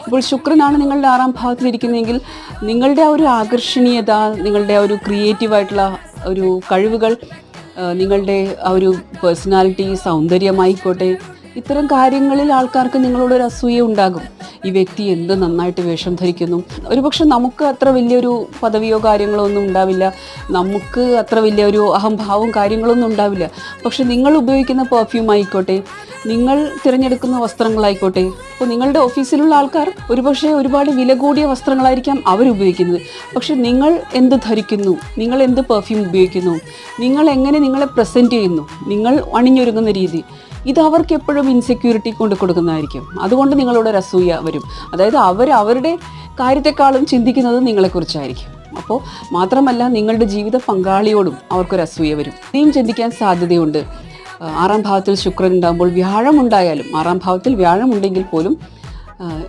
ഇപ്പോൾ ശുക്രനാണ് നിങ്ങളുടെ 6ാം ഭാവത്തിലിരിക്കുന്നതെങ്കിൽ നിങ്ങളുടെ ആ ഒരു ആകർഷണീയത, നിങ്ങളുടെ ആ ഒരു ക്രിയേറ്റീവായിട്ടുള്ള ഒരു കഴിവുകൾ, നിങ്ങളുടെ ആ ഒരു പേഴ്സണാലിറ്റി, സൗന്ദര്യമായിക്കോട്ടെ, ഇത്തരം കാര്യങ്ങളിൽ ആൾക്കാർക്ക് നിങ്ങളോടൊരു അസൂയ ഉണ്ടാകും. ഈ വ്യക്തി എന്ത് നന്നായിട്ട് വേഷം ധരിക്കുന്നു. ഒരുപക്ഷെ നമുക്ക് അത്ര വലിയൊരു പദവിയോ കാര്യങ്ങളോ ഒന്നും ഉണ്ടാവില്ല, നമുക്ക് അത്ര വലിയൊരു അഹംഭാവവും കാര്യങ്ങളൊന്നും ഉണ്ടാവില്ല. പക്ഷെ നിങ്ങൾ ഉപയോഗിക്കുന്ന പെർഫ്യൂം ആയിക്കോട്ടെ, നിങ്ങൾ തിരഞ്ഞെടുക്കുന്ന വസ്ത്രങ്ങളായിക്കോട്ടെ, ഇപ്പോൾ നിങ്ങളുടെ ഓഫീസിലുള്ള ആൾക്കാർ ഒരുപക്ഷെ ഒരുപാട് വില കൂടിയ വസ്ത്രങ്ങളായിരിക്കാം അവരുപയോഗിക്കുന്നത്. പക്ഷെ നിങ്ങൾ എന്ത് ധരിക്കുന്നു, നിങ്ങൾ എന്ത് പെർഫ്യൂം ഉപയോഗിക്കുന്നു, നിങ്ങൾ എങ്ങനെ നിങ്ങളെ പ്രസൻറ്റ് ചെയ്യുന്നു, നിങ്ങൾ അണിഞ്ഞൊരുങ്ങുന്ന രീതി, ഇത് അവർക്ക് എപ്പോഴും ഇൻസെക്യൂരിറ്റി കൊണ്ട് കൊടുക്കുന്നതായിരിക്കും. അതുകൊണ്ട് നിങ്ങളോട് ഒരു അസൂയ വരും. അതായത് അവരുടെ കാര്യത്തെക്കാളും ചിന്തിക്കുന്നത് നിങ്ങളെക്കുറിച്ചായിരിക്കും. അപ്പോൾ മാത്രമല്ല നിങ്ങളുടെ ജീവിത പങ്കാളിയോടും അവർക്കൊരു അസൂയ വരും. ഇനിയും ചിന്തിക്കാൻ സാധ്യതയുണ്ട്. 6ാം ഭാവത്തിൽ ശുക്രൻ ഉണ്ടാകുമ്പോൾ വ്യാഴം ഉണ്ടായാലും, 6ാം ഭാവത്തിൽ വ്യാഴം ഉണ്ടെങ്കിൽ പോലും